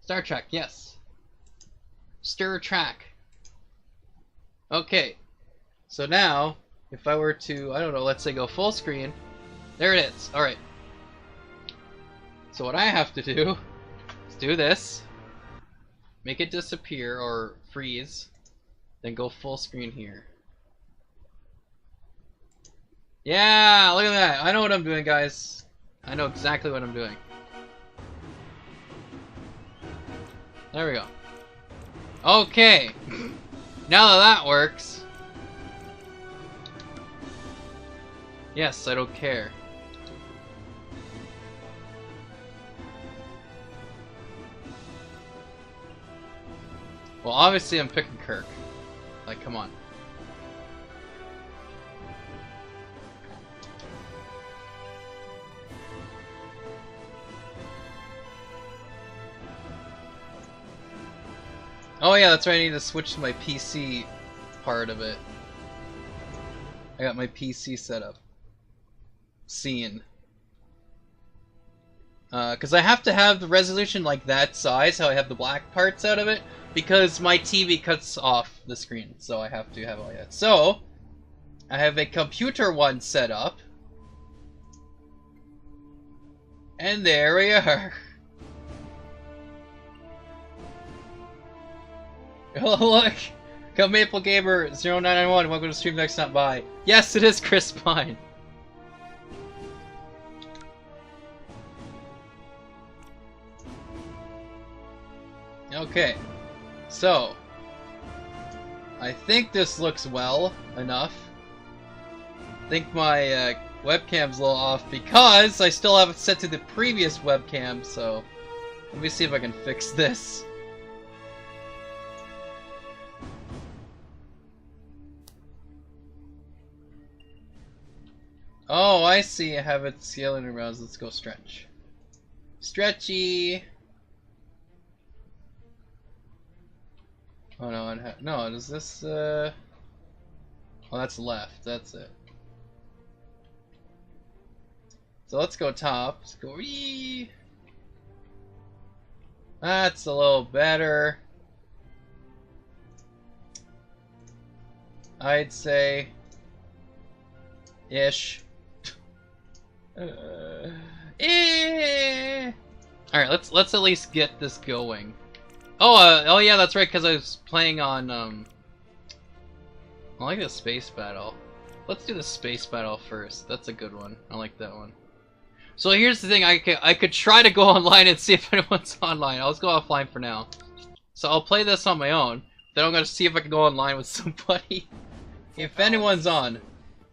Star Trek, yes. Stir Trek. Okay. So now, if I were to, I don't know, let's say go full screen. There it is. Alright. So what I have to do is do this. Make it disappear or freeze. Then go full screen here. Yeah, look at that. I know what I'm doing, guys. I know exactly what I'm doing. There we go. Okay. Now that that works. Yes, I don't care. Well, obviously I'm picking Kirk. Like, come on. Oh yeah, that's right, I need to switch to my PC part of it. I got my PC set up. Scene. Because I have to have the resolution like that size, how I have the black parts out of it, because my TV cuts off the screen, so I have to have it like that. So, I have a computer one set up. And there we are. Oh, look! Come Maple Gamer 0991, welcome to Stream Next Not By. Yes, it is Chris Pine. Okay, so I think this looks well enough. I think my webcam's a little off because I still have it set to the previous webcam, so let me see if I can fix this. Oh, I see. I have it scaling around. Let's go stretch. Stretchy. Oh no, no, is this, oh, that's left, that's it. So let's go top, let's go, wee! That's a little better. I'd say, ish. Alright, let's at least get this going. Oh, oh yeah, that's right, because I was playing on, I like the space battle. Let's do the space battle first. That's a good one. I like that one. So here's the thing, I could try to go online and see if anyone's online. I'll just go offline for now. So I'll play this on my own, then I'm gonna see if I can go online with somebody. If anyone's on.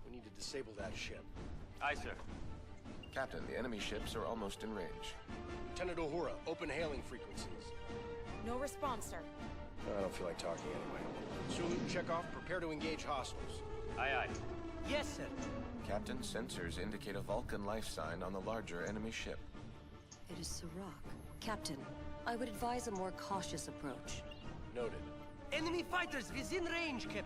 We need to disable that ship. Aye, sir. Captain, the enemy ships are almost in range. Lieutenant Uhura, open hailing frequencies. No response, sir. I don't feel like talking anyway. Sulu and Chekhov, prepare to engage hostiles. Aye, aye. Yes, sir. Captain, sensors indicate a Vulcan life sign on the larger enemy ship. It is Serac. Captain, I would advise a more cautious approach. Noted. Enemy fighters within range, Captain.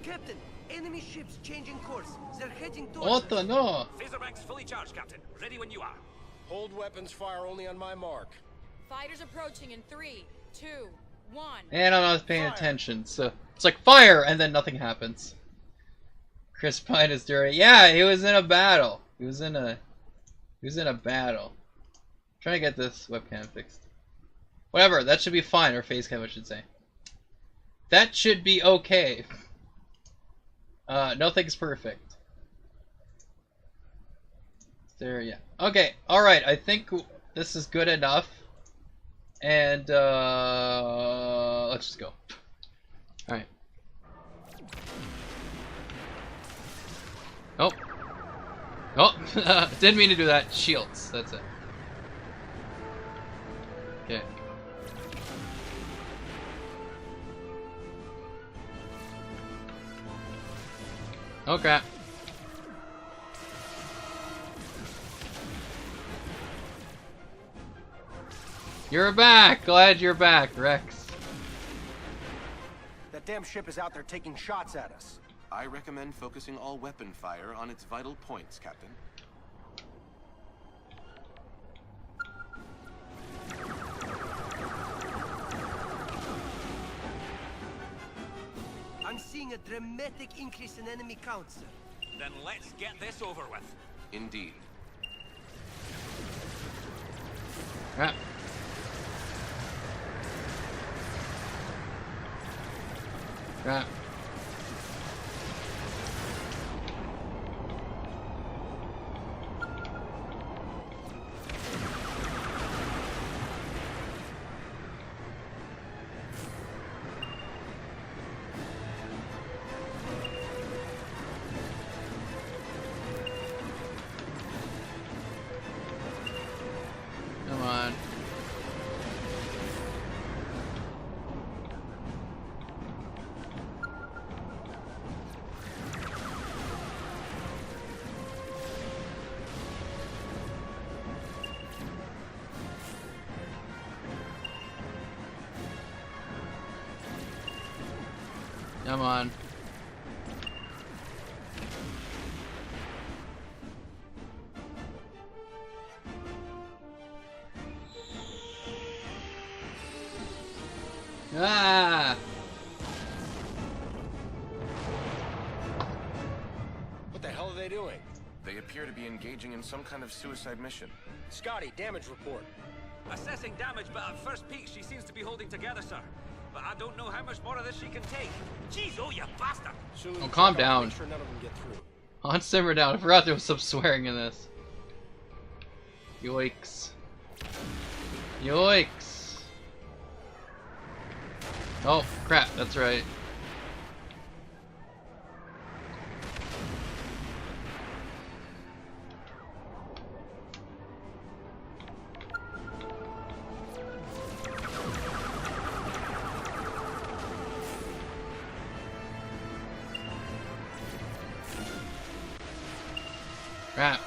Captain, enemy ships changing course. They're heading towards Oh us. no! Phaser banks fully charged, Captain. Ready when you are. Hold weapons, fire only on my mark. Fighters approaching in 3, 2, 1. And I'm not paying Fire. attention, so it's like fire, and then nothing happens. Chris Pine is dirty. Yeah, he was in a battle. He was in a battle. I'm trying to get this webcam fixed. Whatever, that should be fine, or face cam I should say. That should be okay. Nothing's perfect. There, yeah. Okay, alright, I think this is good enough. And, let's just go. Alright. Oh. Oh, didn't mean to do that. Shields, that's it. Okay. Oh crap. You're back! Glad you're back, Rex. That damn ship is out there taking shots at us. I recommend focusing all weapon fire on its vital points, Captain. I'm seeing a dramatic increase in enemy count, sir. Then let's get this over with. Indeed. Crap. Crap. Come on. Come on. Ah! What the hell are they doing? They appear to be engaging in some kind of suicide mission. Scotty, damage report. Assessing damage, but at first peek, she seems to be holding together, sir. But I don't know how much more of this she can take. Jeez, oh, you bastard! Sulu, Oh, calm check off, down. Make sure none of them get through. On, simmer down. I forgot there was some swearing in this. Yoicks. Yoicks. Oh, crap, that's right. Crap.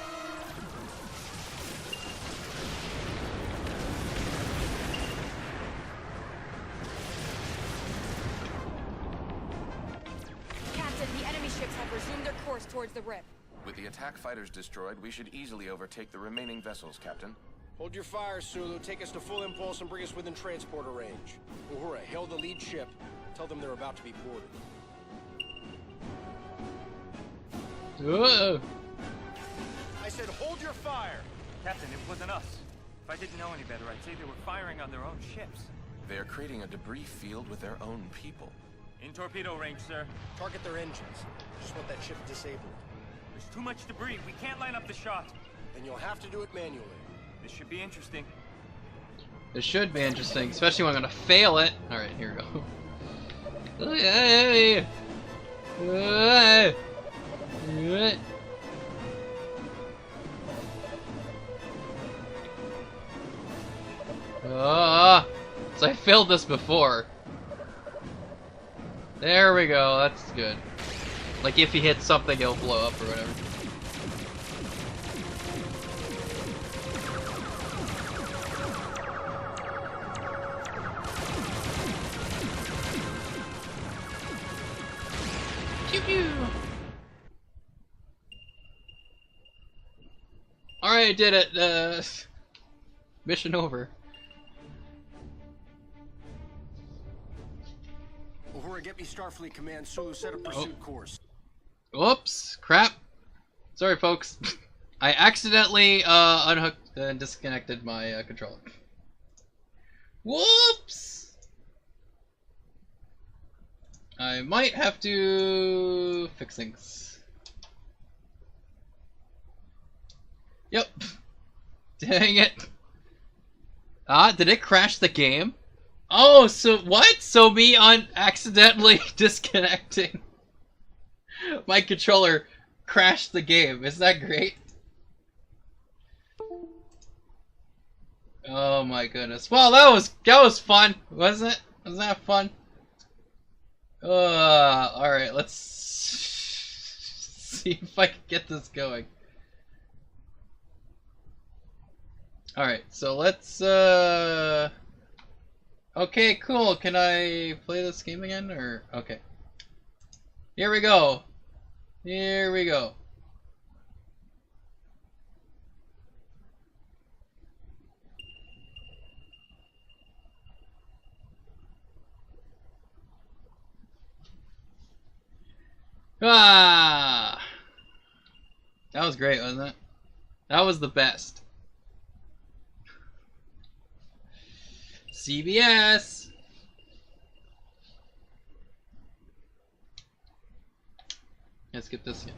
Captain, the enemy ships have resumed their course towards the Rip. With the attack fighters destroyed, we should easily overtake the remaining vessels, Captain. Hold your fire, Sulu. Take us to full impulse and bring us within transporter range. Uhura, hail the lead ship. Tell them they're about to be boarded. Whoa. I said hold your fire! Captain, it wasn't us. If I didn't know any better, I'd say they were firing on their own ships. They are creating a debris field with their own people. In torpedo range, sir. Target their engines. Just want that ship disabled. There's too much debris. We can't line up the shot. Then you'll have to do it manually. This should be interesting. This should be interesting, especially when I'm gonna fail it. Alright, here we go. Hey. Hey. Hey. So I failed this before. There we go, that's good. Like if he hits something, it'll blow up or whatever. Pew pew! Alright, I did it. Mission over. Uhura, get me Starfleet Command. Sulu, set a pursuit course. Whoops! Crap! Sorry, folks. I accidentally unhooked and disconnected my controller. Whoops! I might have to fix things. Yep. Dang it. Did it crash the game? Oh, so what? So me on accidentally disconnecting my controller crashed the game. Isn't that great? Oh my goodness. Well, that was fun, wasn't it? Wasn't that fun? Alright, let's see if I can get this going. Alright, so let's okay, cool. Can I play this game again or okay. Here we go. Here we go. Ah! That was great, wasn't it? That was the best. CBS! Let's get this in.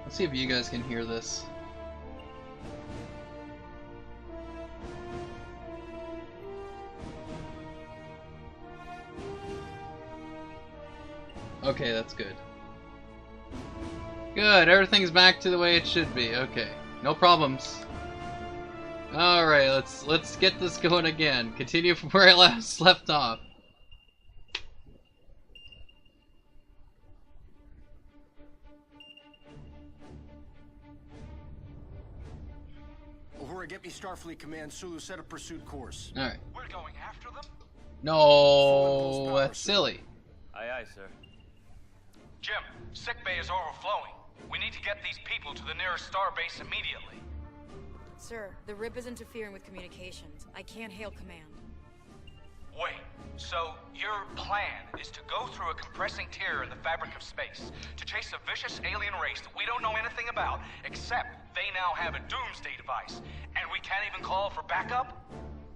Let's see if you guys can hear this. Okay, that's good. Good, everything's back to the way it should be. Okay, no problems. All right, let's get this going again. Continue from where I left off. Uhura, get me Starfleet Command. Sulu, set a pursuit course. All right. We're going after them? No, that's silly. Aye, aye, sir. Jim, sickbay is overflowing. We need to get these people to the nearest starbase immediately. Sir, the RIP is interfering with communications. I can't hail command. Wait, so your plan is to go through a compressing tear in the fabric of space, to chase a vicious alien race that we don't know anything about, except they now have a doomsday device, and we can't even call for backup?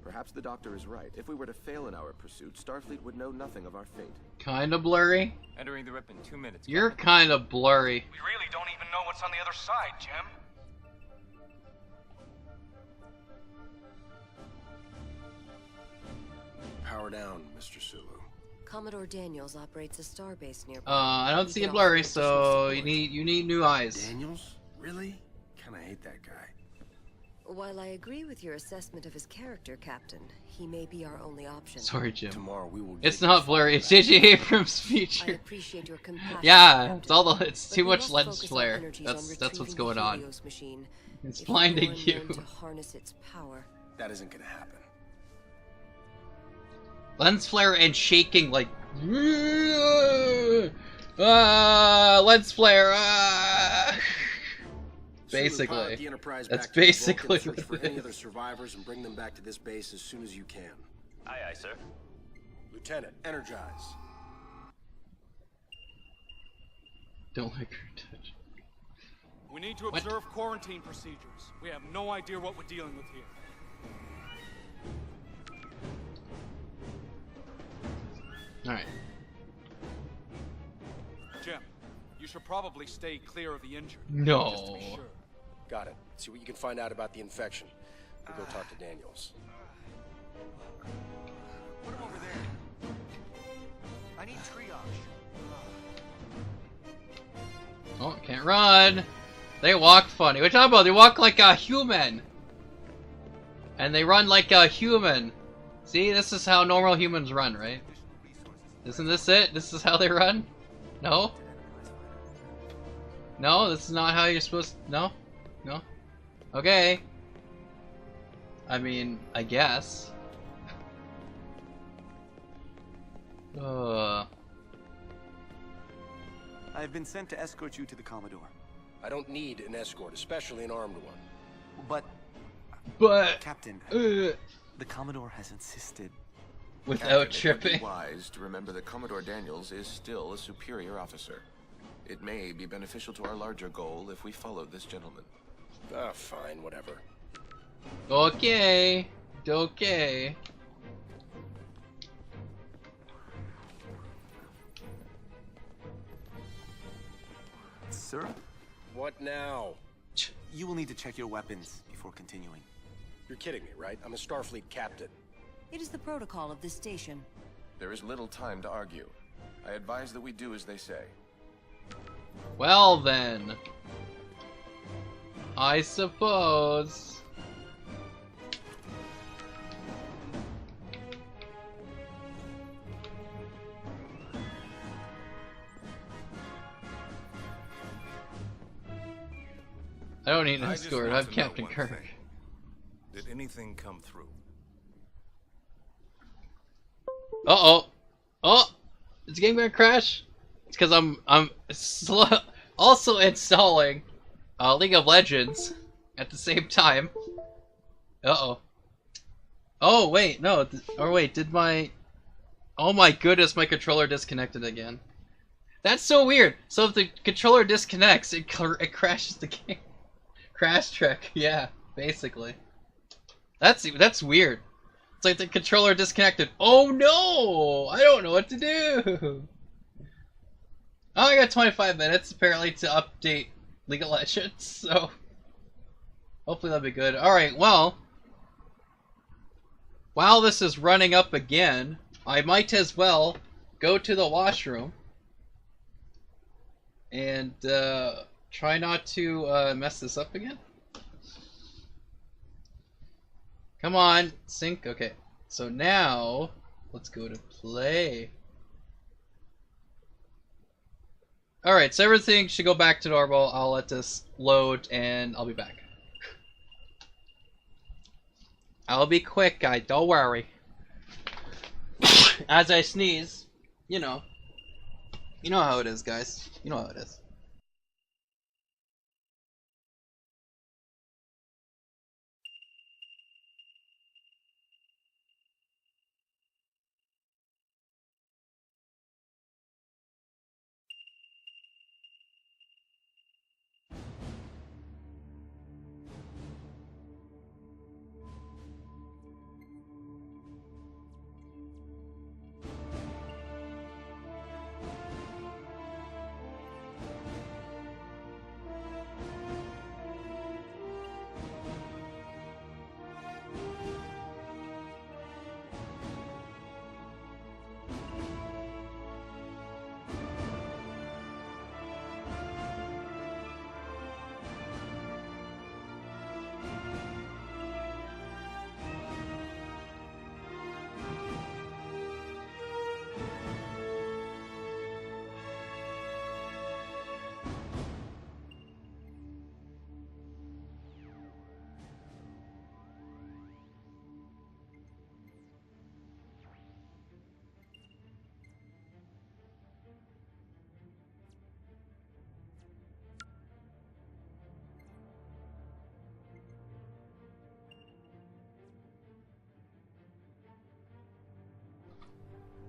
Perhaps the Doctor is right. If we were to fail in our pursuit, Starfleet would know nothing of our fate. Kinda blurry. Entering the RIP in 2 minutes. You're kinda blurry. We really don't even know what's on the other side, Jim. Power down, Mr. Sulu. Commodore Daniels operates a starbase nearby. I don't see it blurry, so you need new eyes. Daniels? Really? Kinda hate that guy. While I agree with your assessment of his character, Captain, he may be our only option. Sorry, Jim. Tomorrow we will. It's get not this blurry. far It's back. J.J. Abrams' I feature. appreciate your compassion. Yeah, it's all the. It's But too we much must lens focus our flare. energies on That's what's retrieving going the on. Helios machine. It's If blinding anyone you. learned to harness its power. That isn't gonna happen. Lens flare and shaking like. Lens flare. Sulu, Basically. pilot the Enterprise That's back to the basically Vulcan, search what for it any is. other survivors and bring them back to this base as soon as you can. Aye, aye, sir. Lieutenant, energize. Don't like her touch. We need to observe quarantine procedures. We have no idea what we're dealing with here. All right. Jim, you should probably stay clear of the injured. No. Just to be sure. Got it. See what you can find out about the infection. We'll go talk to Daniels. Put him over there. I need triage. Oh, can't run. They walk funny. What you talking about? They walk like a human. And they run like a human. See, this is how normal humans run, right? Isn't this it? This is how they run? No? No, this is not how you're supposed to... No? No? Okay. I mean, I guess. I have been sent to escort you to the Commodore. I don't need an escort, especially an armed one. But... Captain, the Commodore has insisted. Without Captain, it would tripping. be wise to remember that Commodore Daniels is still a superior officer. It may be beneficial to our larger goal if we follow this gentleman. Ah, fine, whatever. Okay. Okay. Sir, What now? you will need to check your weapons before continuing. You're kidding me, right? I'm a Starfleet captain. It is the protocol of this station. There is little time to argue. I advise that we do as they say. Well then. I suppose. I don't need an I just escort, want I'm to know Captain one Kirk. thing. Did anything come through? Uh-oh. Oh! Is the game gonna crash? It's because I'm also installing League of Legends at the same time. Uh-oh. Oh, wait, no. Or wait, did my... Oh my goodness, my controller disconnected again. That's so weird. So if the controller disconnects, it crashes the game. Crash Trek, yeah, basically. That's weird. It's like the controller disconnected. Oh no! I don't know what to do! Oh, I got 25 minutes apparently to update League of Legends, so... Hopefully that'll be good. Alright, well... While this is running up again, I might as well go to the washroom. And, try not to, mess this up again. Come on, sync. Okay, so now, let's go to play. Alright, so everything should go back to normal. I'll let this load and I'll be back. I'll be quick, guys, don't worry. As I sneeze, you know how it is, guys. You know how it is.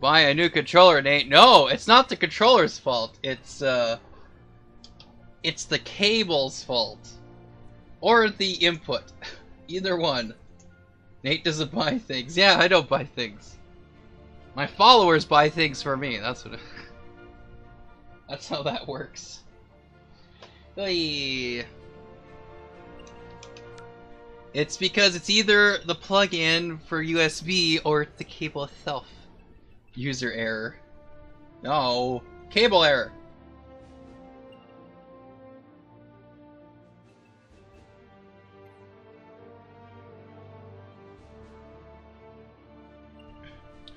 Buy a new controller, Nate. No, it's not the controller's fault. It's the cable's fault. Or the input. Either one. Nate doesn't buy things. Yeah, I don't buy things. My followers buy things for me. That's what. That's how that works. Hey. It's because it's either the plug-in for USB or the cable itself. User error. No. Cable error.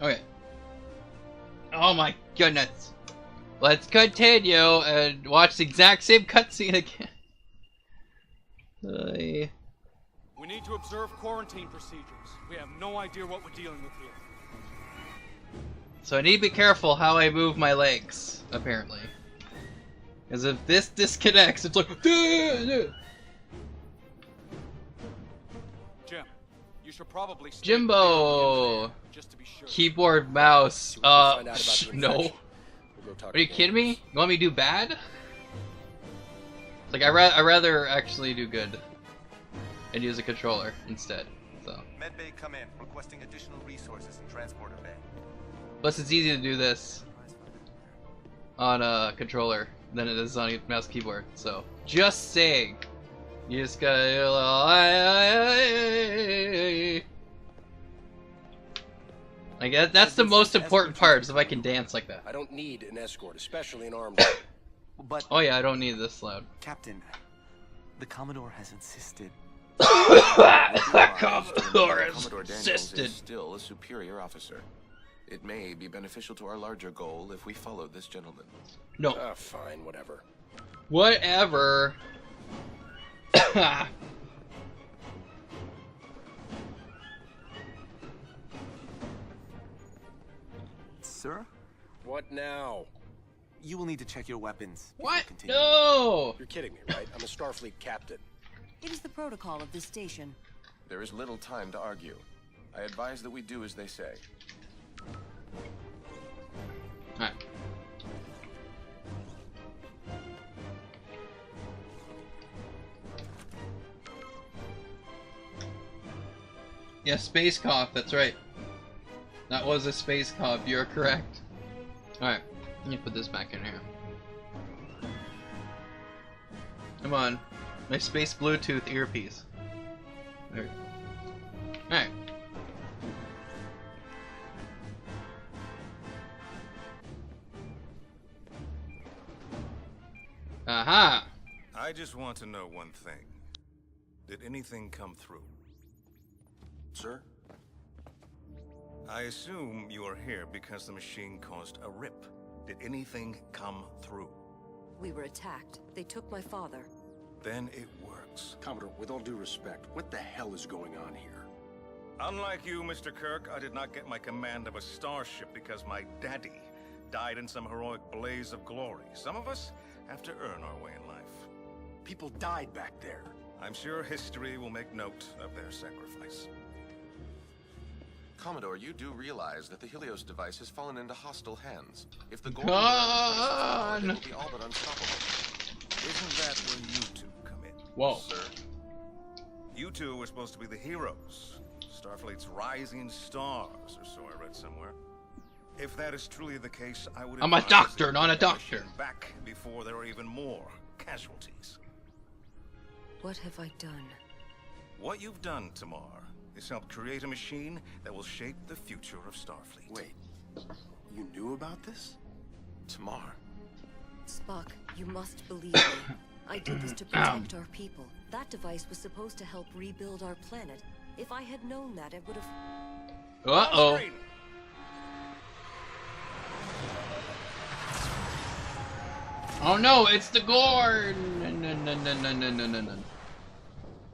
Okay. Oh my goodness. Let's continue and watch the exact same cutscene again. We need to observe quarantine procedures. We have no idea what we're dealing with here. So I need to be careful how I move my legs, apparently. Because if this disconnects, it's like... Jim, you should probably stay Jimbo! just to be sure. Keyboard, mouse, no. We'll Are you kidding me? You want me to do bad? Like, I rather actually do good. And use a controller instead, so. Medbay come in, requesting additional resources in transporter bay. Plus, it's easy to do this on a controller than it is on a mouse keyboard. So, just saying, you just gotta do a little. Like that's the most important part. Is if I can dance like that. I don't need an escort, especially an armed one. But oh yeah, I don't need this loud. Captain, the Commodore has insisted. Commodore Daniels is still a superior officer. It may be beneficial to our larger goal if we follow this gentleman. No. Fine, whatever. Whatever. Sir? What now? You will need to check your weapons. What? No! You're kidding me, right? I'm a Starfleet captain. It is the protocol of this station. There is little time to argue. I advise that we do as they say. Alright. Yeah, Space Cop, that's right. That was a Space Cop, you're correct. Alright, let me put this back in here. Come on. My space Bluetooth earpiece. There. Alright. Aha! I just want to know one thing. Did anything come through? Sir? I assume you are here because the machine caused a rip. Did anything come through? We were attacked. They took my father. Then it works. Commodore, with all due respect, what the hell is going on here? Unlike you, Mr. Kirk, I did not get my command of a starship because my daddy died in some heroic blaze of glory. Some of us have to earn our way in life. People died back there. I'm sure history will make note of their sacrifice. Commodore, you do realize that the Helios device has fallen into hostile hands. If the goal God. it will be all but unstoppable. Isn't that where you two come in? Whoa. Sir, You two were supposed to be the heroes. Starfleet's rising stars, or so I read somewhere. If that is truly the case, I would I'm a advise doctor, that you not a get the doctor. machine back before there are even more casualties. What have I done? What you've done, Tamar, is help create a machine that will shape the future of Starfleet. Wait, you knew about this? Tamar. Spock, you must believe me. I did this to protect our people. That device was supposed to help rebuild our planet. If I had known that, I would have... Uh-oh. Oh no, it's the Gorn! No.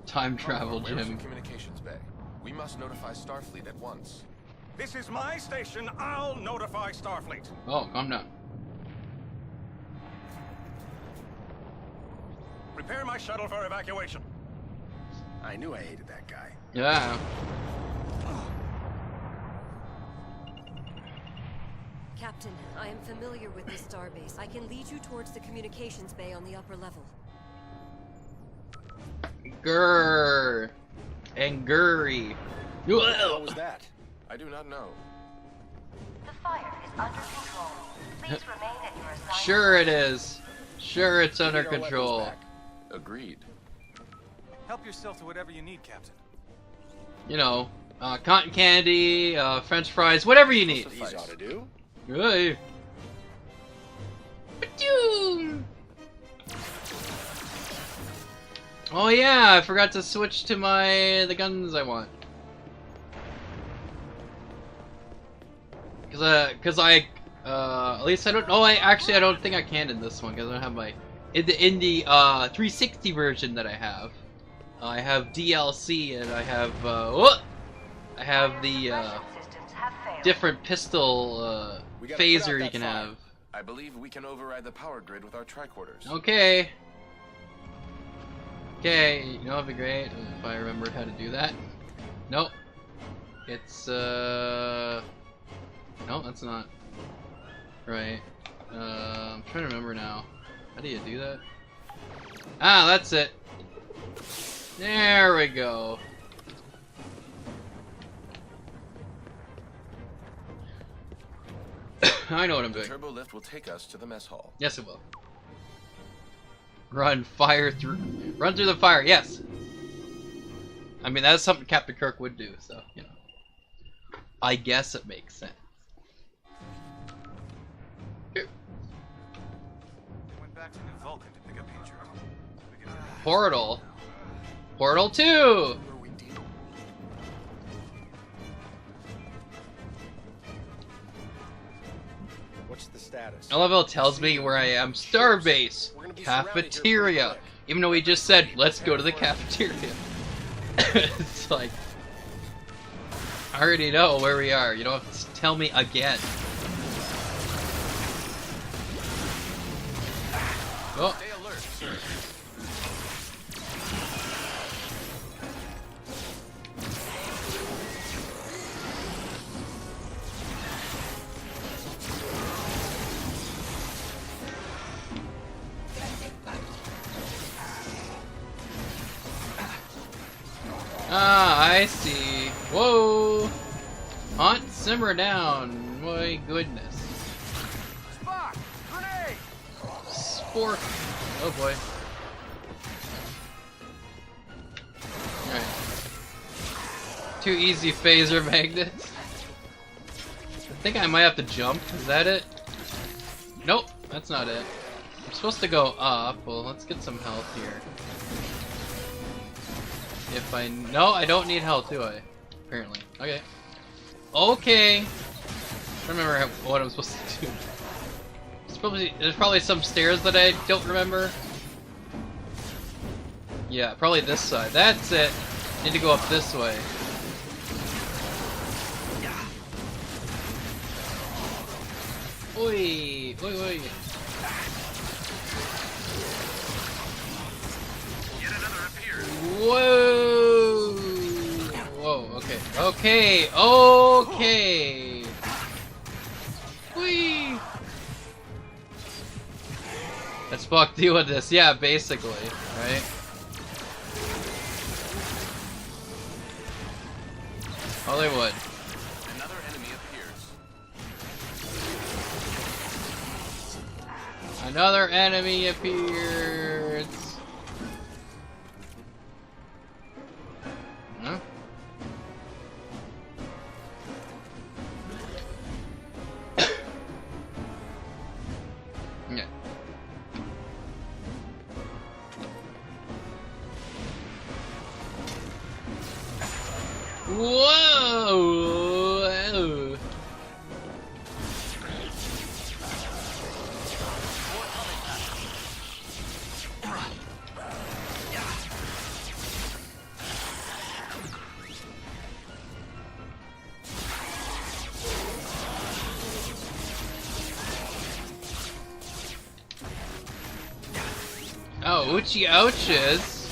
Time travel, Where's the Jim. communications bay? We must notify Starfleet at once. This is my station. I'll notify Starfleet. Oh, calm down. Prepare my shuttle for evacuation. I knew I hated that guy. Yeah. Captain, I am familiar with this starbase. I can lead you towards the communications bay on the upper level. Grrr. And Gurry. What was that? I do not know. The fire is under control. Please remain at your assigned... Sure it is. Sure it's under Get our weapons control. back. Agreed. Help yourself to whatever you need, Captain. You know, cotton candy, French fries, whatever you need. These ought to do. Hey. Ba-doom. Oh yeah, I forgot to switch to the guns I want. Cause I at least I don't know. I don't think I can in this one because I don't have my in the 360 version that I have DLC and I have I have the different pistol phaser you can have. I believe we can override the power grid with our tricorders. Okay. Okay, you know, it'd be great if I remembered how to do that. Nope. It's no, that's not right. I'm trying to remember now. How do you do that? Ah, that's it. There we go. I know what I'm The doing. turbo lift will take us to the mess hall. Yes, it will. Run through the fire. Yes. I mean, that's something Captain Kirk would do. So you know, I guess it makes sense. Here. Went back to New Vulcan to pick up Andrew. Portal. Portal 2. What's the status? LFL tells me where I am. Starbase. Cafeteria. Even though we just said, let's go to the cafeteria. It's like, I already know where we are. You don't have to tell me again. Oh. Stay alert, sir. Ah, I see. Whoa! Haunt, simmer down. My goodness. Spock! Grenade! Spork. Oh boy. Alright. 2 easy phaser magnets. I think I might have to jump. Is that it? Nope, that's not it. I'm supposed to go up. Well, let's get some health here. If I... No, I don't need health, do I? Apparently. Okay. Okay! I don't remember what I'm supposed to do. There's probably some stairs that I don't remember. Yeah, probably this side. That's it! Need to go up this way. Oi! Oi, oi! Whoa! Whoa, okay. Okay! Okay! Whee! Let's Spock deal with this. Yeah, basically, right? Hollywood. Another enemy appears. Another enemy appears. Huh? Yeah. Whoa! Oh, ouchie ouches!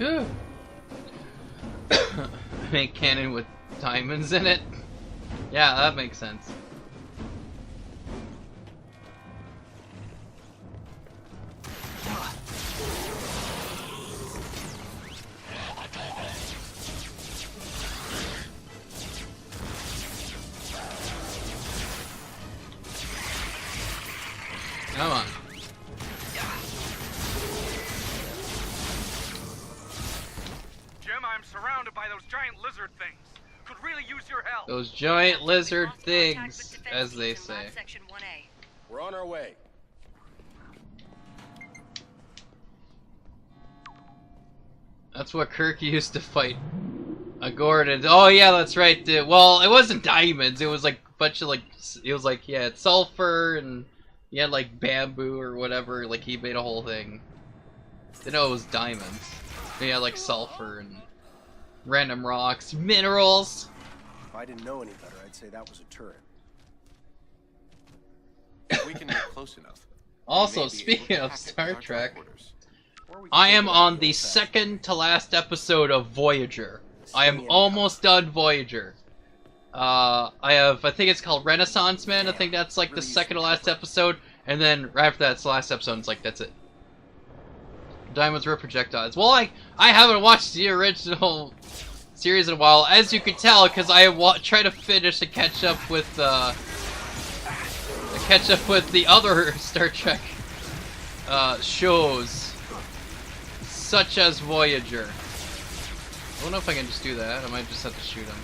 Ooh. Make cannon with diamonds in it? Yeah, that makes sense. Come on. Jim, I'm surrounded by those giant lizard things. Could really use your help. Those giant lizard things, as they say. We're on our way. That's what Kirk used to fight a Gordon. Oh yeah, that's right. Well, it wasn't diamonds. It was like a bunch of like. It was like he had sulfur and he had like bamboo or whatever. Like he made a whole thing. Didn't know it was diamonds. He had like sulfur and random rocks, minerals. If I didn't know any better, I'd say that was a turret. If we can get close enough. Also, speaking of Star Trek, I am on the second to last episode of Voyager. I am almost done Voyager. I think it's called Renaissance Man. I think that's like the second to last episode, and then right after that's the last episode. It's like that's it. Diamonds were projectiles. Well, I haven't watched the original series in a while, as you can tell, because I try to finish and catch up with the other Star Trek shows, such as Voyager. I don't know if I can just do that. I might just have to shoot him.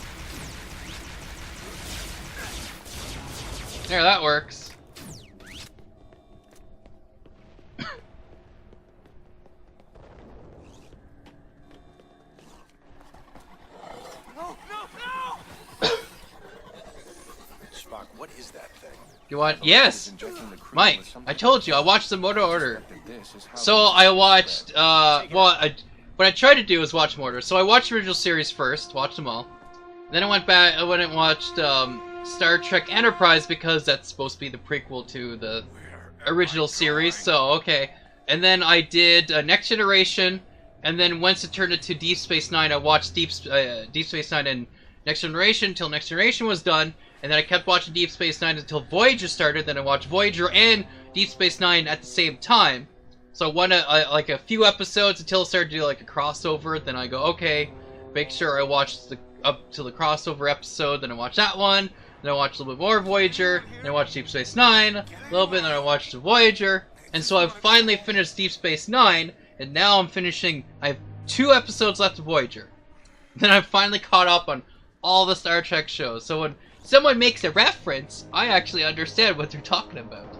There, that works. Spock, what is that thing? You want? Yes! Mike, I told you, I watched the Motor Order. So I watched, what I tried to do was watch Motor. So I watched the original series first, watched them all. Then I went back, I went and watched Star Trek Enterprise because that's supposed to be the prequel to the original series, so okay. And then I did Next Generation, and then once it turned into Deep Space Nine, I watched Deep Space Nine and Next Generation until Next Generation was done, and then I kept watching Deep Space Nine until Voyager started. Then I watched Voyager and Deep Space Nine at the same time. So I went like a few episodes until it started to do like a crossover. Then I go, okay, make sure I watch up to the crossover episode. Then I watch that one. Then I watched a little bit more Voyager. Then I watched Deep Space Nine a little bit. Then I watched Voyager. And so I've finally finished Deep Space Nine. And now I'm finishing. I have 2 episodes left of Voyager. Then I've finally caught up on all the Star Trek shows. So when someone makes a reference, I actually understand what they're talking about.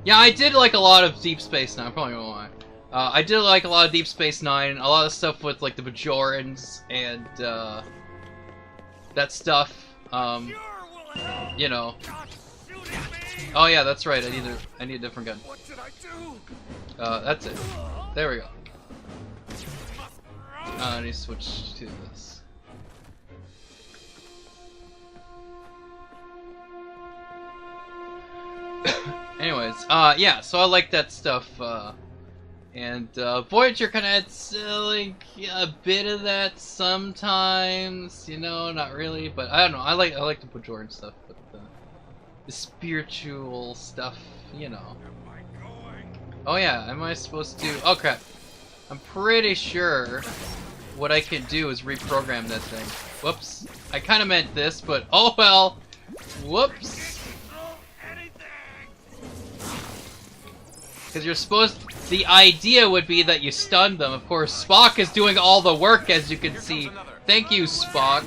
Yeah, I did like a lot of Deep Space Nine. I'm probably gonna lie. I did like a lot of Deep Space Nine. A lot of stuff with like the Bajorans and that stuff. You know. Oh yeah, that's right. I need a different gun. What did I do? That's it. There we go. I need to switch to this. Anyways, yeah, so I like that stuff, and Voyager kind of adds like a bit of that sometimes, you know, not really, but I don't know. I like the Bajoran stuff, but the spiritual stuff, you know. Oh yeah, am I supposed to? Oh crap! I'm pretty sure what I can do is reprogram that thing. Whoops! I kind of meant this, but oh well. Whoops! Because you're supposed. The idea would be that you stun them. Of course, Spock is doing all the work, as you can see. Thank you, Spock.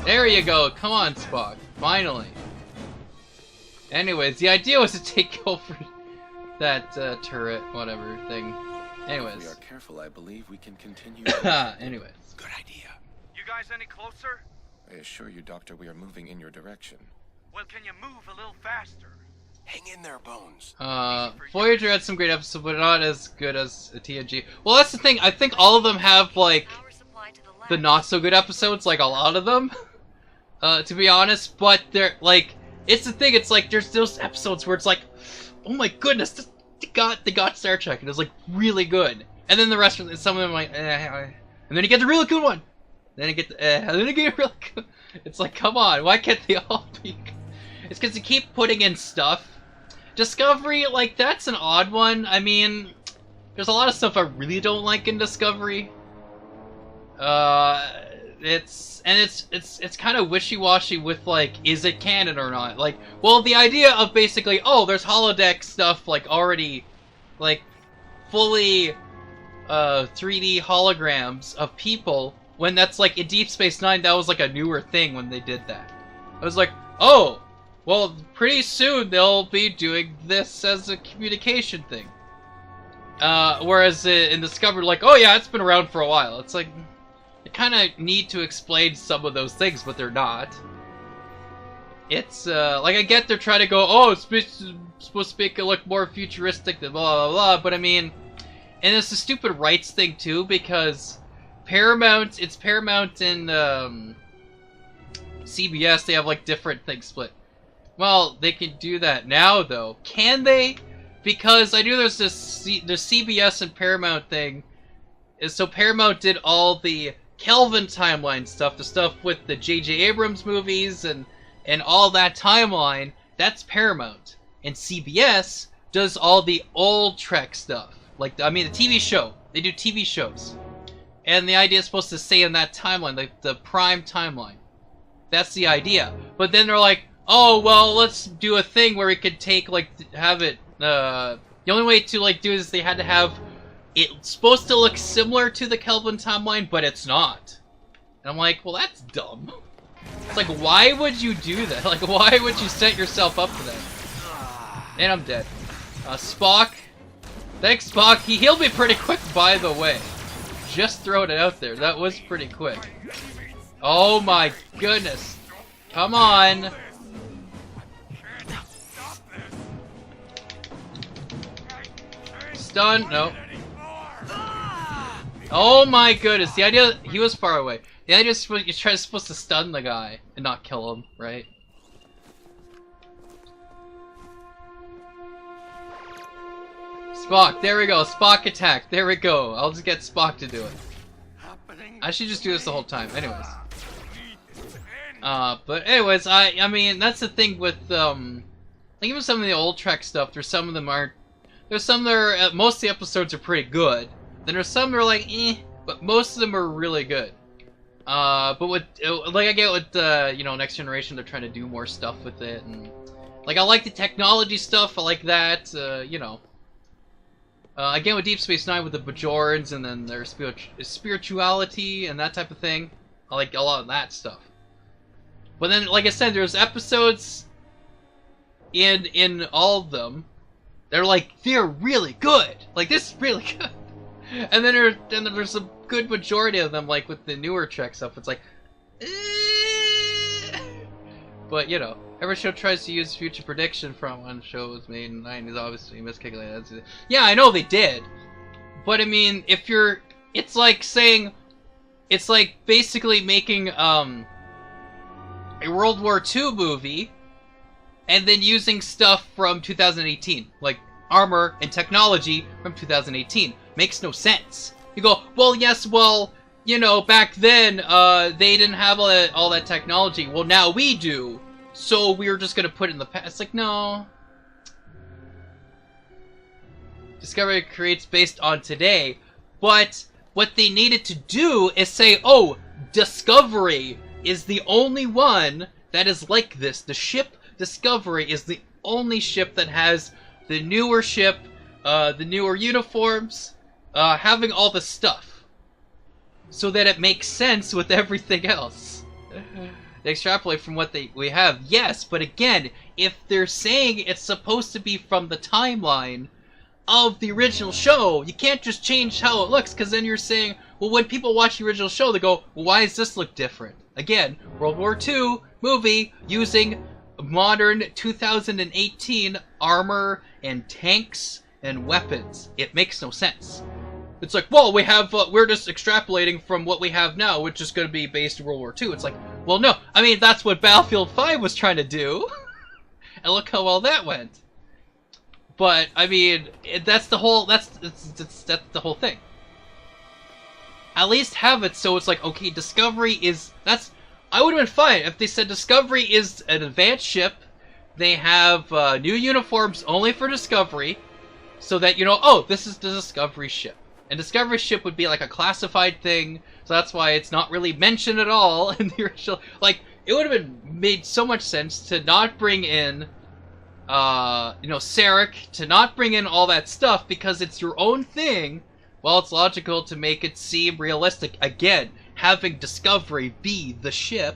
There you go. Come on, Spock. Finally. Anyways, the idea was to take over that turret, whatever thing. Anyways. If we are careful, I believe we can continue. Anyways. Good idea. You guys any closer? I assure you, Doctor, we are moving in your direction. Well, can you move a little faster? Hang in there, Bones. Voyager had some great episodes, but not as good as TNG. Well, that's the thing. I think all of them have, like, the not-so-good episodes, like a lot of them, to be honest. But they're, like, it's the thing. It's like, there's those episodes where it's like, oh my goodness, they got Star Trek, and it was, like, really good. And then the rest of them, some of them, like, and then you get the really good one. Then you get the, and then you get really good. It's like, come on, why can't they all be? It's because you keep putting in stuff. Discovery, like, that's an odd one. I mean, there's a lot of stuff I really don't like in Discovery. It's kind of wishy-washy with, like, is it canon or not? Like, well, the idea of basically, oh, there's holodeck stuff, like, already, like, fully 3D holograms of people, when that's, like, in Deep Space Nine, that was, like, a newer thing when they did that. I was like, oh, well, pretty soon they'll be doing this as a communication thing. Whereas in Discovery, like, oh yeah, it's been around for a while. It's like, you kind of need to explain some of those things, but they're not. It's, like, I get they're trying to go, oh, it's supposed to make it look more futuristic than blah, blah, blah, but I mean, and it's a stupid rights thing, too, because it's Paramount and, CBS, they have, like, different things split. Well, they can do that now, though. Can they? Because I knew there's the CBS and Paramount thing. So Paramount did all the Kelvin timeline stuff, the stuff with the J.J. Abrams movies and all that timeline. That's Paramount. And CBS does all the old Trek stuff. Like, I mean, the TV show. They do TV shows. And the idea is supposed to stay in that timeline, like the prime timeline. That's the idea. But then they're like, oh, well, let's do a thing where we could take, like, have it, the only way to, like, do this, they had to have it supposed to look similar to the Kelvin timeline, but it's not. And I'm like, well, that's dumb. It's like, why would you do that? Like, why would you set yourself up for that? And I'm dead. Spock. Thanks, Spock. He healed me pretty quick, by the way. Just throwing it out there. That was pretty quick. Oh my goodness. Come on. Stun. No. Oh my goodness. The idea, he was far away. The idea is you're supposed to stun the guy and not kill him, right? Spock, there we go. Spock attack. There we go. I'll just get Spock to do it. I should just do this the whole time. Anyways. But anyways, I mean, that's the thing with, like even some of the old Trek stuff, there's some of them aren't, there's some that are, most of the episodes are pretty good. Then there's some that are like, eh, but most of them are really good. But with, like I get with, you know, Next Generation, they're trying to do more stuff with it, and, like, I like the technology stuff, I like that, you know. Again with Deep Space Nine with the Bajorans, and then their spirituality and that type of thing. I like a lot of that stuff. But then, like I said, there's episodes in all of them. They're really good. Like, this is really good. And then there's a good majority of them, like with the newer Trek stuff. It's like, but you know, every show tries to use future prediction from one show was made in the 90s. Obviously, miscalculated. Yeah, I know they did. But I mean, if you're, it's like saying, it's like basically making a World War II movie, and then using stuff from 2018, like armor and technology from 2018. Makes no sense. You go, well, yes, well, you know, back then, they didn't have all that technology. Well, now we do, so we're just gonna put it in the past. It's like, no. Discovery creates based on today, but what they needed to do is say, oh, Discovery is the only one that is like this. The ship Discovery is the only ship that has the newer ship, the newer uniforms, having all the stuff. So that it makes sense with everything else. They extrapolate from what we have, yes, but again, if they're saying it's supposed to be from the timeline of the original show, you can't just change how it looks, because then you're saying, well, when people watch the original show, they go, well, why does this look different? Again, World War II movie using modern 2018 armor and tanks and weapons. It makes no sense. It's like, well, we have, we're just extrapolating from what we have now, which is going to be based in World War II. It's like, well, no. I mean, that's what Battlefield 5 was trying to do. And look how well that went. But, I mean, that's the whole, that's the whole thing. At least have it so it's like, okay, Discovery is, I would have been fine if they said Discovery is an advanced ship, they have new uniforms only for Discovery, so that, you know, oh, this is the Discovery ship. And Discovery ship would be like a classified thing, so that's why it's not really mentioned at all in the original. Like, it would have made so much sense to not bring in, you know, Sarek, to not bring in all that stuff, because it's your own thing. Well, it's logical to make it seem realistic. Again, having Discovery be the ship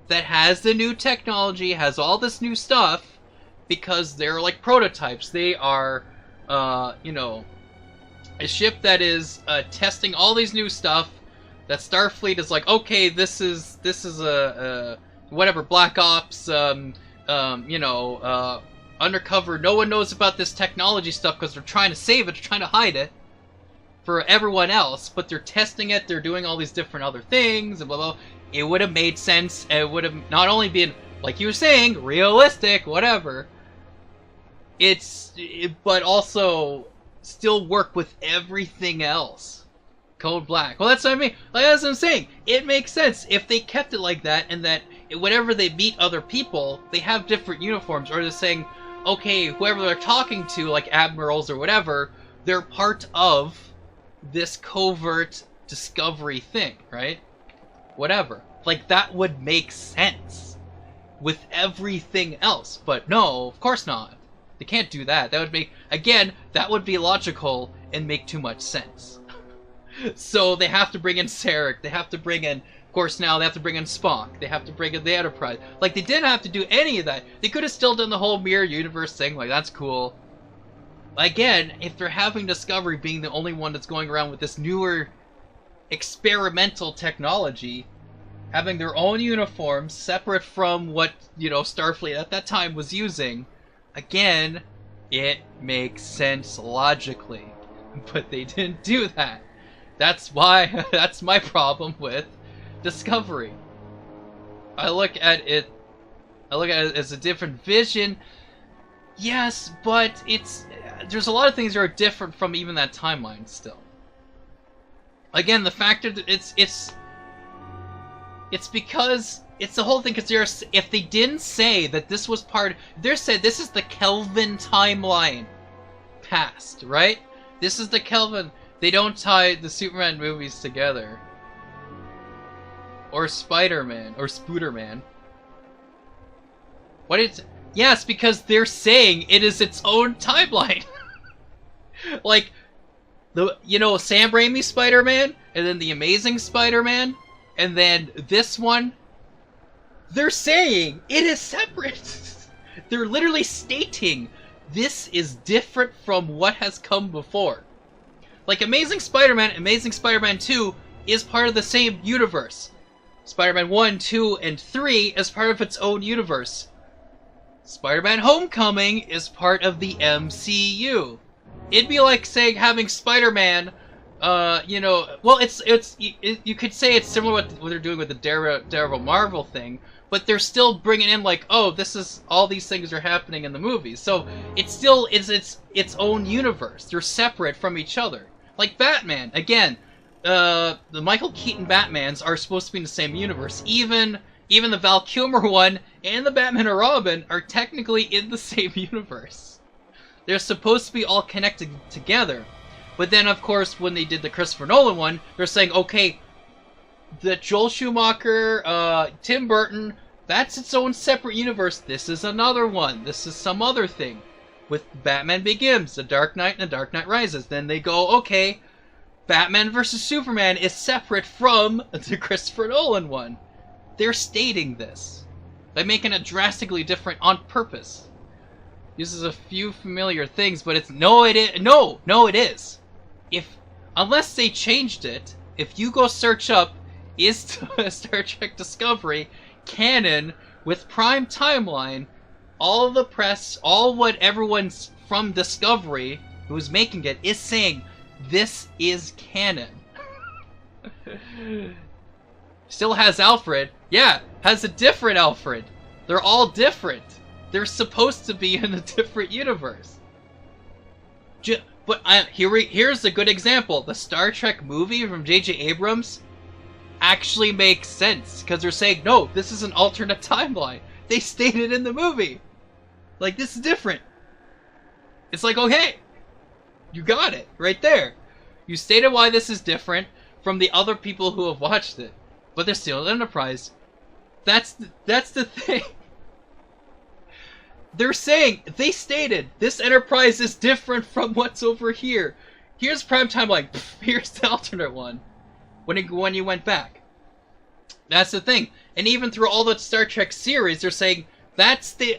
that has the new technology, has all this new stuff, because they're like prototypes. They are, you know, a ship that is testing all these new stuff. That Starfleet is like, okay, this is a whatever, Black Ops, you know, undercover. No one knows about this technology stuff because they're trying to save it, they're trying to hide it for everyone else, but they're testing it, they're doing all these different other things, and blah, blah. It would have made sense, and it would have not only been, like you were saying, realistic, whatever, but also still work with everything else. Code Black. Well, that's what I mean. Like, that's what I'm saying. It makes sense if they kept it like that, and that whenever they meet other people, they have different uniforms, or they're saying, okay, whoever they're talking to, like admirals or whatever, they're part of this covert Discovery thing, right? Whatever. Like, that would make sense with everything else. But no, of course not. They can't do that. That would make, again, that would be logical and make too much sense. So they have to bring in Sarek. They have to bring in, of course now, they have to bring in Spock. They have to bring in the Enterprise. Like, they didn't have to do any of that. They could have still done the whole mirror universe thing. Like, that's cool. Again, if they're having Discovery being the only one that's going around with this newer experimental technology, having their own uniforms separate from what, you know, Starfleet at that time was using, again, it makes sense logically. But they didn't do that. That's why, that's my problem with Discovery. I look at it as a different vision. Yes, but there's a lot of things that are different from even that timeline still. Again, the fact that it's because it's the whole thing, because if they didn't say that this was they said this is the Kelvin timeline past, right? This is the Kelvin. They don't tie the Superman movies together. Or Spider-Man, or Spooderman. What is... Yes, because they're saying it is its own timeline. Like, Sam Raimi's Spider-Man, and then the Amazing Spider-Man, and then this one. They're saying it is separate. They're literally stating this is different from what has come before. Like Amazing Spider-Man 2 is part of the same universe. Spider-Man 1, 2, and 3 is part of its own universe. Spider-Man Homecoming is part of the MCU. It'd be like saying having Spider-Man, well, you could say it's similar to what they're doing with the Daredevil Marvel thing, but they're still bringing in like, oh, all these things are happening in the movies. So it still is its own universe. They're separate from each other. Like Batman, again, the Michael Keaton Batmans are supposed to be in the same universe. Even the Val Kilmer one and the Batman and Robin are technically in the same universe. They're supposed to be all connected together. But then, of course, when they did the Christopher Nolan one, they're saying, okay, the Joel Schumacher, Tim Burton, that's its own separate universe. This is another one. This is some other thing. With Batman Begins, The Dark Knight, and The Dark Knight Rises. Then they go, okay, Batman vs. Superman is separate from the Christopher Nolan one. They're stating this. They're making it drastically different on purpose. Uses a few familiar things, but it is. Unless they changed it, if you go search up, is Star Trek Discovery canon with Prime Timeline, all the press, all what everyone's from Discovery who's making it is saying this is canon. Still has Alfred. Yeah, has a different Alfred. They're all different. They're supposed to be in a different universe. But here's a good example. The Star Trek movie from J.J. Abrams actually makes sense. Because they're saying, no, this is an alternate timeline. They stated in the movie. Like, this is different. It's like, okay. You got it. Right there. You stated why this is different from the other people who have watched it. But they're still an Enterprise. That's the thing. They're saying, they stated, this Enterprise is different from what's over here. Here's Prime Timeline. Here's the alternate one. When you went back. That's the thing. And even through all the Star Trek series, they're saying,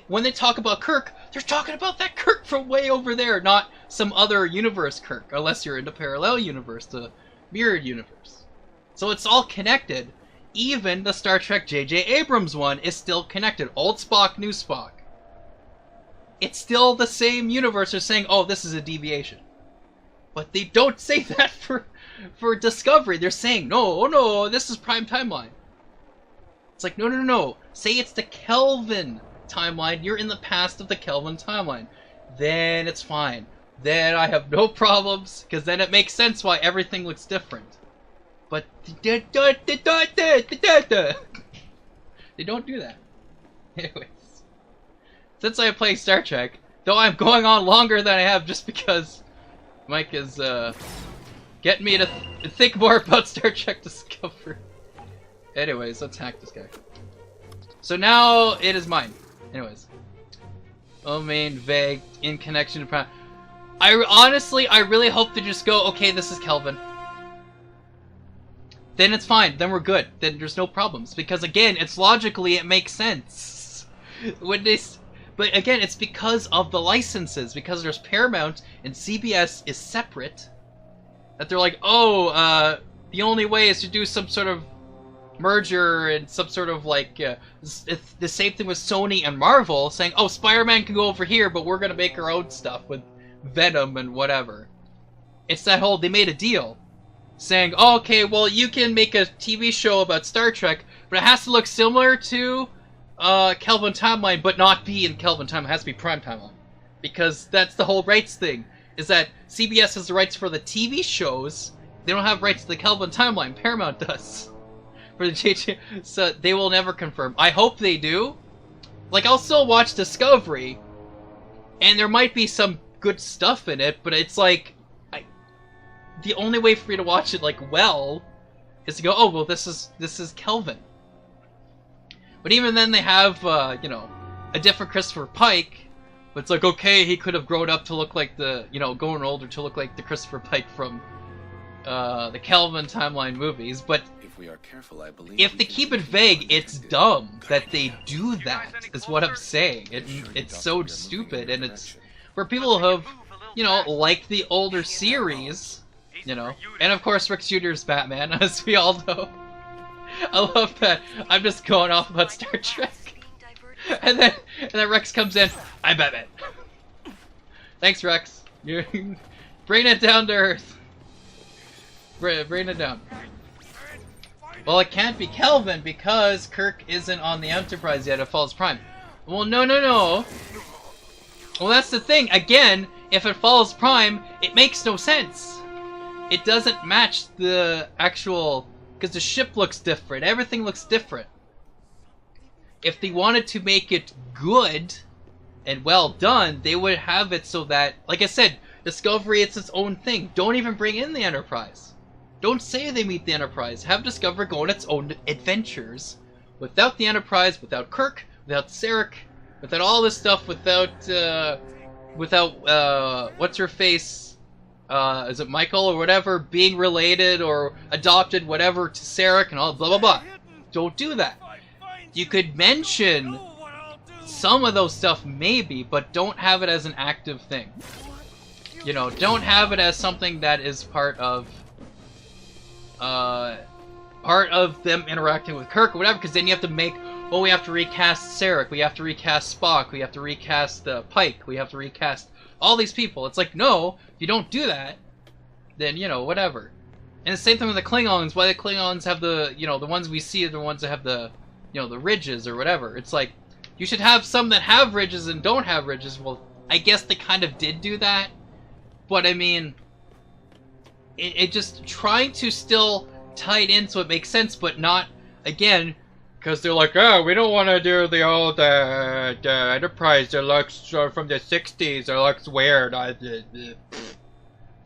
when they talk about Kirk, they're talking about that Kirk from way over there, not some other universe Kirk, unless you're in the parallel universe, the mirrored universe. So it's all connected. Even the Star Trek J.J. Abrams one is still connected. Old Spock, new Spock. It's still the same universe. They're saying, oh, this is a deviation. But they don't say that for Discovery. They're saying, no, this is Prime Timeline. It's like, no. Say it's the Kelvin timeline. You're in the past of the Kelvin timeline. Then it's fine. Then I have no problems, because then it makes sense why everything looks different. But they don't do that. Anyways. Since I play Star Trek, though I'm going on longer than I have just because Mike is getting me to think more about Star Trek Discovery. Anyways, let's hack this guy. So now it is mine. Anyways. Oh, main, vague, in connection to Prime. I really hope to just go, okay, this is Kelvin. Then it's fine. Then we're good. Then there's no problems. Because again, it makes sense. But again, it's because of the licenses. Because there's Paramount and CBS is separate. That they're like, oh, the only way is to do some sort of merger and some sort of like the same thing with Sony and Marvel saying, oh, Spider-Man can go over here, but we're gonna make our own stuff with Venom and whatever. It's that whole, they made a deal saying, oh, okay, well, you can make a TV show about Star Trek, but it has to look similar to Kelvin Timeline, but not be in Kelvin Timeline. It has to be Prime Timeline. Because that's the whole rights thing, is that CBS has the rights for the TV shows, they don't have rights to the Kelvin timeline, Paramount does. For the JJ, so they will never confirm. I hope they do. Like, I'll still watch Discovery, and there might be some good stuff in it, but it's like, the only way for me to watch it, like, well, is to go, oh, well, this is Kelvin. But even then they have, you know, a different Christopher Pike. But it's like, okay, he could have grown up to look like the, you know, going older to look like the Christopher Pike from the Kelvin timeline movies. But if we are careful, I believe if they keep it vague, it's dumb that they do that, is what I'm saying. It's so stupid, and it's for people who have, you know, liked the older series, you know. And of course, Rex Jr.'s Batman, as we all know. I love that. I'm just going off about Star Trek. And then Rex comes in. I'm Batman. Thanks, Rex. You bring it down to earth. Bring it down. Well, it can't be Kelvin because Kirk isn't on the Enterprise yet. It follows Prime. Well, no. Well, that's the thing. Again, if it follows Prime, it makes no sense. It doesn't match the actual, because the ship looks different. Everything looks different. If they wanted to make it good and well done, they would have it so that, like I said, Discovery, it's its own thing. Don't even bring in the Enterprise. Don't say they meet the Enterprise. Have Discovery go on its own adventures without the Enterprise, without Kirk, without Sarek, without all this stuff, without what's her face? Is it Michael or whatever being related or adopted, whatever, to Sarek and all blah blah blah. Don't do that. You could mention some of those stuff maybe, but don't have it as an active thing. You know, don't have it as something that is part of them interacting with Kirk or whatever, because then you have to make, well, we have to recast Sarek, we have to recast Spock, we have to recast Pike, we have to recast all these people. It's like, no, if you don't do that, then, you know, whatever. And the same thing with the Klingons. Why the Klingons have the, you know, the ones we see are the ones that have the, you know, the ridges or whatever. It's like, you should have some that have ridges and don't have ridges. Well, I guess they kind of did do that. But, I mean, it just trying to still tie it in so it makes sense, but not, again, because they're like, oh, we don't want to do the old the Enterprise that looks from the 60s or looks weird.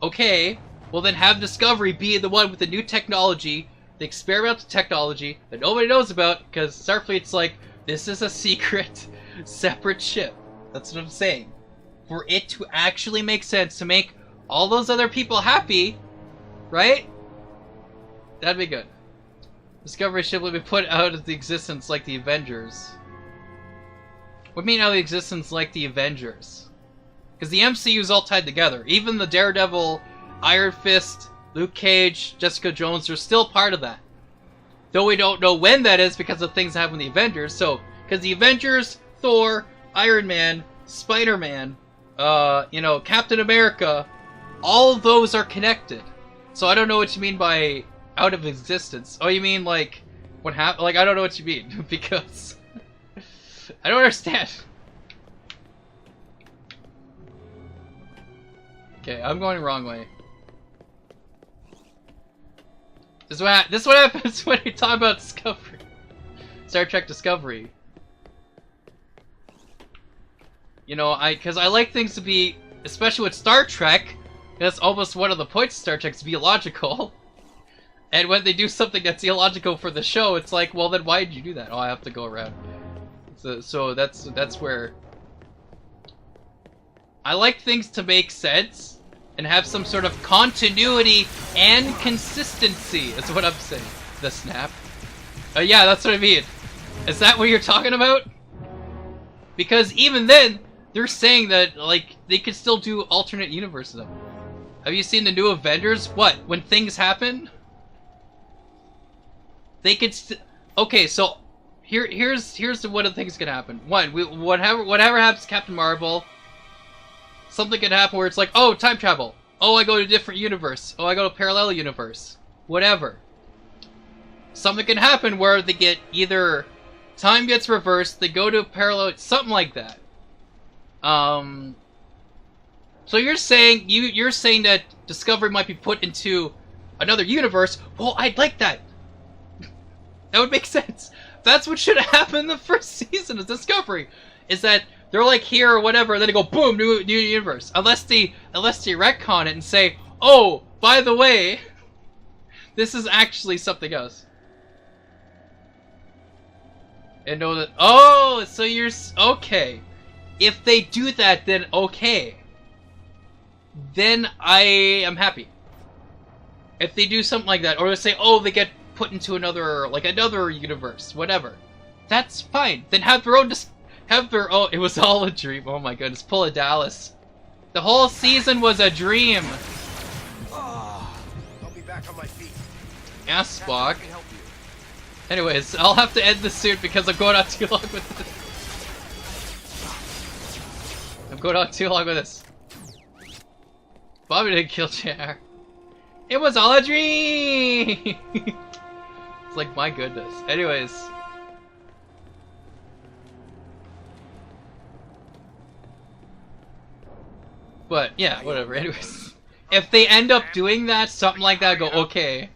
Okay, well then have Discovery be the one with the new technology, the experimental technology that nobody knows about, because Starfleet's like, this is a secret, separate ship. That's what I'm saying. For it to actually make sense, to make all those other people happy, right? That'd be good. Discovery ship will be put out of the existence like the Avengers. What do you mean out of the existence like the Avengers? Because the MCU is all tied together. Even the Daredevil, Iron Fist, Luke Cage, Jessica Jones are still part of that. Though we don't know when that is because of things that happen in the Avengers. So, because the Avengers, Thor, Iron Man, Spider-Man, you know, Captain America, all of those are connected. So I don't know what you mean by out of existence. Oh, you mean like what happened? Like, I don't know what you mean because I don't understand. Okay, I'm going the wrong way. This is what happens when you talk about Discovery. Star Trek Discovery. You know, because I like things to be, especially with Star Trek, that's almost one of the points of Star Trek, to be illogical. And when they do something that's illogical for the show, it's like, well, then why did you do that? Oh, I have to go around. So that's where I like things to make sense and have some sort of continuity and consistency. Is what I'm saying. The snap. Yeah, that's what I mean. Is that what you're talking about? Because even then, they're saying that like they could still do alternate universes. Have you seen the new Avengers? What? When things happen? They could okay, so here's what the things could happen. One, whatever happens to Captain Marvel, something could happen where it's like, oh, time travel. Oh, I go to a different universe. Oh, I go to a parallel universe. Whatever. Something can happen where they get either time gets reversed, they go to a parallel, something like that. So you're saying you're saying that Discovery might be put into another universe? Well, I'd like that. That would make sense. That's what should have happened in the first season of Discovery. Is that they're like here or whatever, and then they go boom, new universe. Unless they retcon it and say, oh, by the way, this is actually something else. And know that. Oh, so you're okay. If they do that, then okay. Then I am happy. If they do something like that, or they say, oh, they get put into another universe, whatever, that's fine. Then have their own. Oh, it was all a dream. Oh my goodness, pull a Dallas. The whole season was a dream. I'll be back on my feet. Yeah, Spock. Anyways, I'll have to end this soon because I'm going on too long with this. I'm going on too long with this. Bobby didn't kill JR. It was all a dream! It's like, my goodness. Anyways. But, yeah, whatever. Anyways. If they end up doing that, something like that, go, okay.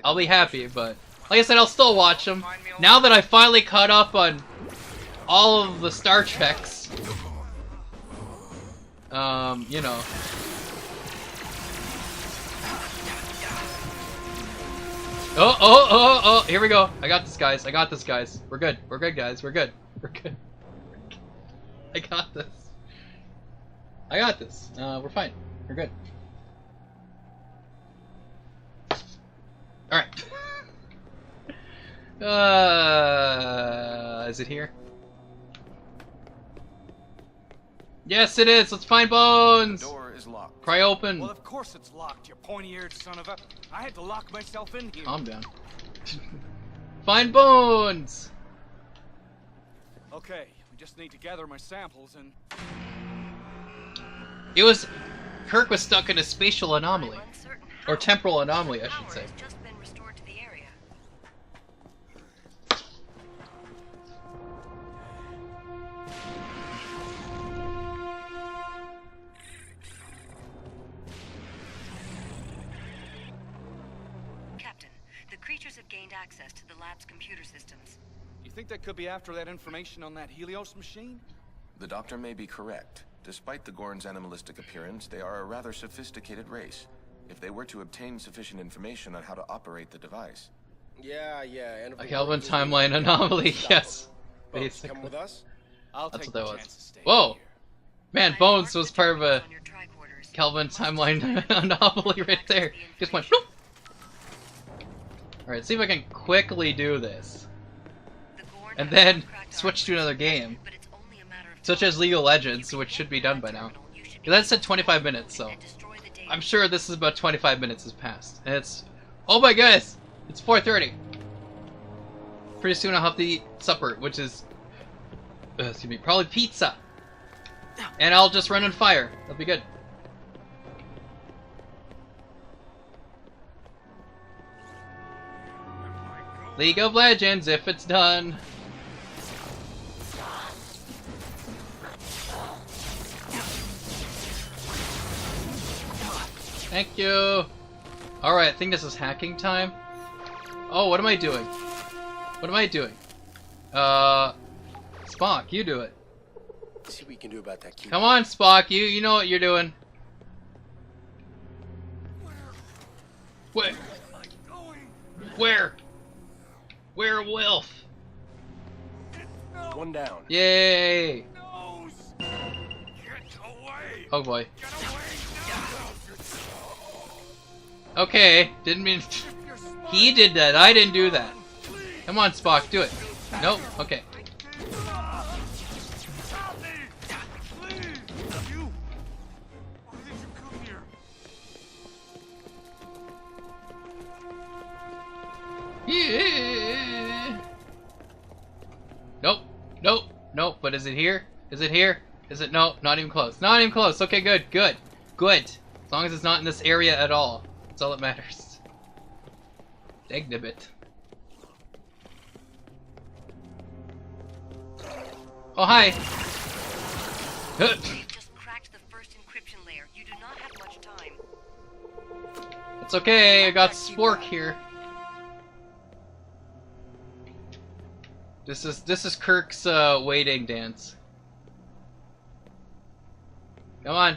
I'll be happy, but... Like I said, I'll still watch them. Now that I finally caught up on all of the Star Treks. You know. Oh, here we go. I got this, guys. I got this, guys. We're good. We're good, guys. We're good. We're good. I got this. I got this. We're fine. We're good. Alright. Is it here? Yes, it is. Let's find Bones. The door is locked. Pry open. Well, of course it's locked, you pointy-eared son of a... I had to lock myself in here. Calm down. Find Bones. Okay, we just need to gather my samples and... It was... Kirk was stuck in a spatial anomaly. Or temporal anomaly, I should say. Gained access to the lab's computer systems. You think they could be after that information on that Helios machine? The Doctor may be correct. Despite the Gorn's animalistic appearance, they are a rather sophisticated race. If they were to obtain sufficient information on how to operate the device. Yeah, and a Kelvin timeline anomaly, yes. Basically. Come with us? That's what that was. Whoa! Man, Bones was part of a Kelvin timeline anomaly right there. Just went bloop. Alright, see if I can quickly do this. And then switch to another game. Such as League of Legends, which should be done by now. That said 25 minutes, so I'm sure this is about 25 minutes has passed. And it's... Oh my goodness! It's 4:30. Pretty soon I'll have to eat supper, which is... excuse me, probably pizza. And I'll just run on fire. That'll be good. League of Legends, if it's done. Thank you. Alright, I think this is hacking time. Oh, what am I doing? What am I doing? Spock, you do it. Let's see what we can do about that key. Come on, Spock, you know what you're doing. Where? Where? Werewolf. One down. Yay! Oh boy. Okay, didn't mean... He did that, I didn't do that. Come on, Spock, do it. Nope, okay. Yeah. Nope, but is it here? Is it here? Is it? No, not even close. Not even close. Okay, good. As long as it's not in this area at all. That's all that matters. Dagnabbit. Oh, hi. They've just cracked the first encryption layer It's okay, I got Spork here. This is Kirk's waiting dance. Come on.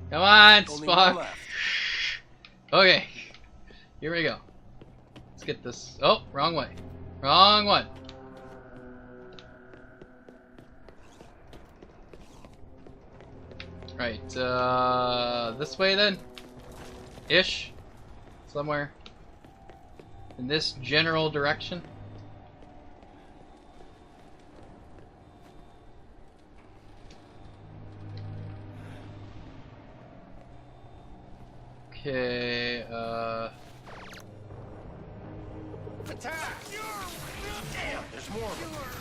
Come on, Spock. Okay. Here we go. Let's get this. Oh, wrong way. Wrong one. Right, this way then? Ish? Somewhere in this general direction? Okay,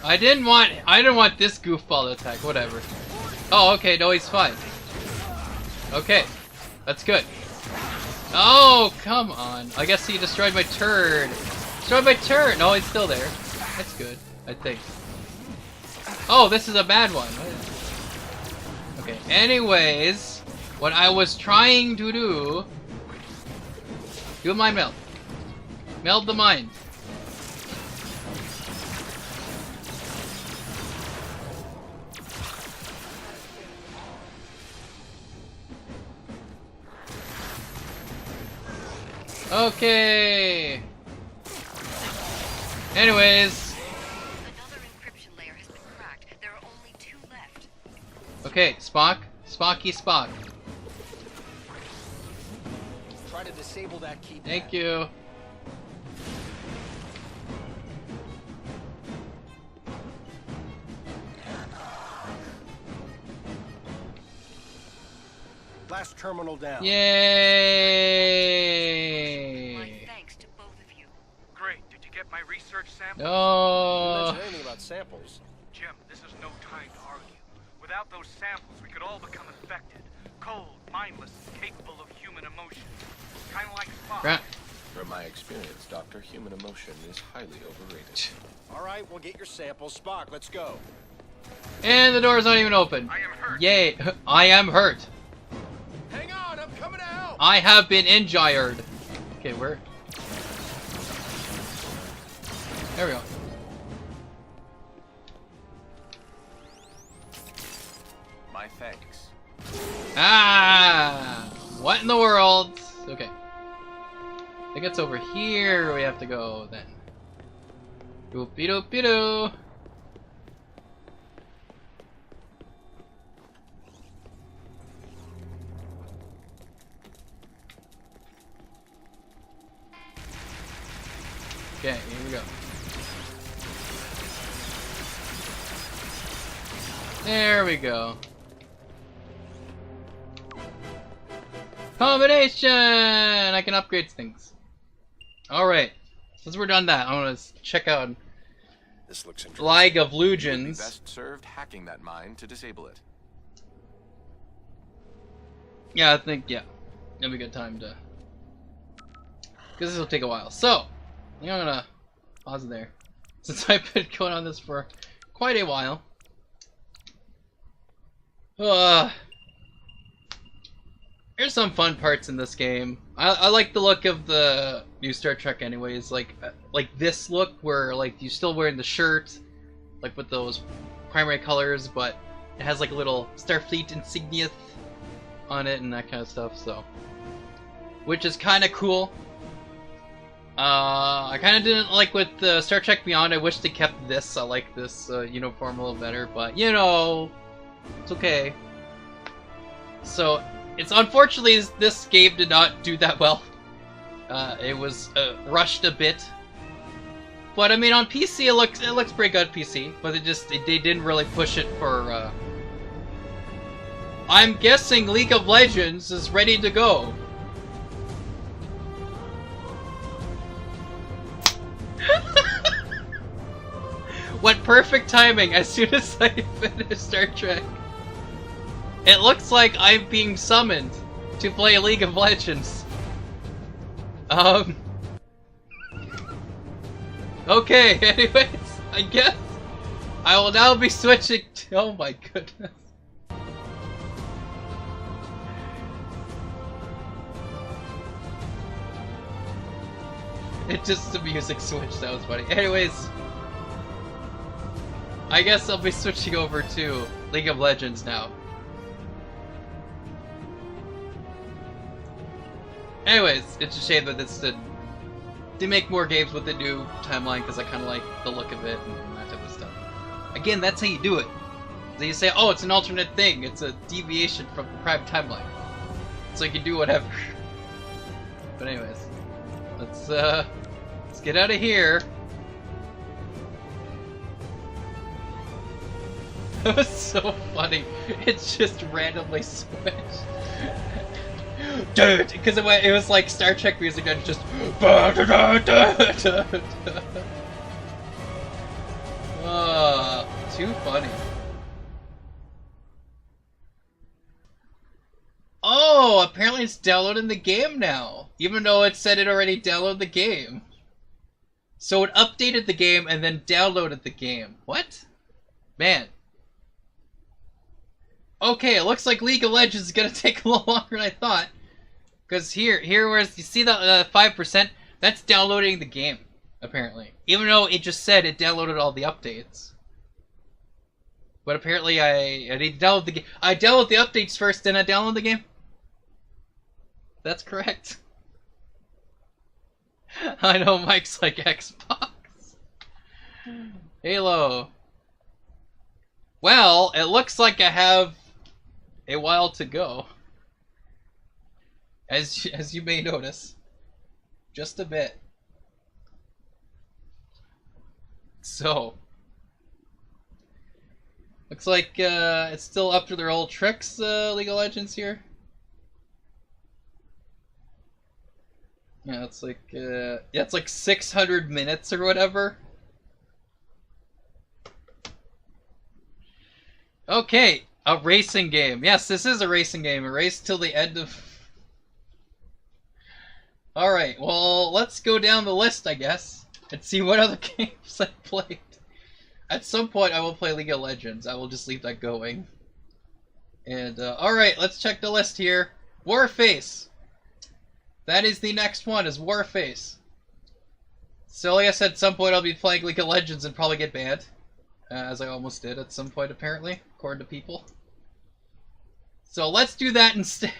I didn't want this goofball to attack, whatever. Oh, okay, no, he's fine. Okay, that's good. Oh, come on. I guess he destroyed my turret. Destroyed my turret! No, he's still there. That's good, I think. Oh, this is a bad one. Okay, anyways, what I was trying to do... Do my meld. Meld the mind. Okay. Anyways. Another encryption layer has been cracked. There are only 2 left. Okay, Spock. Spocky Spock. Try to disable that keypad. Thank you. Last terminal down. Yay! My thanks to both of you. Great. Did you get my research sample? You No. didn't mention anything about samples. Jim, this is no time to argue. Without those samples, we could all become infected. Cold, mindless, capable of human emotion. Kind of like Spock. From my experience, Doctor, human emotion is highly overrated. All right, we'll get your samples. Spock, let's go. And the door's not even open. I am hurt. Yay. I am hurt. Hang on, I'm coming to help. I have been injured. Okay, where? There we go. My thanks. Ah! What in the world? Okay. I think it's over here we have to go then. Doopy doopy doo. Okay, here we go. There we go. Combination! I can upgrade things. Alright. Since we're done that, I want to check out This looks interesting. League of You would be Legions. best served hacking that mine to disable it. Yeah, I think, yeah. It'll be a good time to... Because this will take a while. So, I think I'm gonna pause it there. Since I've been going on this for quite a while. There's some fun parts in this game. I like the look of the new Star Trek anyways. Like this look where like you're still wearing the shirt, like with those primary colors, but it has like a little Starfleet insignia on it and that kind of stuff, so. Which is kind of cool. I kind of didn't like with Star Trek Beyond. I wish they kept this. I like this uniform a little better, but you know, it's okay. So, it's unfortunately this game did not do that well. It was rushed a bit, but I mean on PC it looks pretty good PC. But they didn't really push it for. I'm guessing League of Legends is ready to go. What perfect timing as soon as I finish Star Trek. It looks like I'm being summoned to play League of Legends. Okay, anyways, I guess I will now be switching to... Oh my goodness. It just the music switched. That was funny. Anyways, I guess I'll be switching over to League of Legends now. Anyways, it's a shame that it's they make more games with the new timeline because I kind of like the look of it and that type of stuff. Again, that's how you do it. So you say, oh, it's an alternate thing. It's a deviation from the prime timeline. So you can do whatever. But anyways, let's get out of here. That was so funny. It's just randomly switched. Dude, because it was like Star Trek music and just too funny. Oh, apparently it's downloading the game now, even though it said it already downloaded the game. So it updated the game and then downloaded the game. What? Man. Okay, it looks like League of Legends is gonna take a little longer than I thought. Because here, whereas you see the 5%, that's downloading the game, apparently. Even though it just said it downloaded all the updates. But apparently I need to download the game. I download the updates first, then I download the game. That's correct. I know Mike's like Xbox. Halo. Well, it looks like I have a while to go. As you may notice. Just a bit. So. Looks like it's still up to their old tricks, League of Legends here. Yeah, it's like it's like 600 minutes or whatever. Okay, a racing game. Yes, this is a racing game. A race till the end of... Alright, well, let's go down the list, I guess, and see what other games I played. At some point, I will play League of Legends. I will just leave that going. And, alright, let's check the list here. Warface. That is the next one, is Warface. So, like I said, at some point I'll be playing League of Legends and probably get banned. As I almost did at some point, apparently, according to people. So let's do that instead.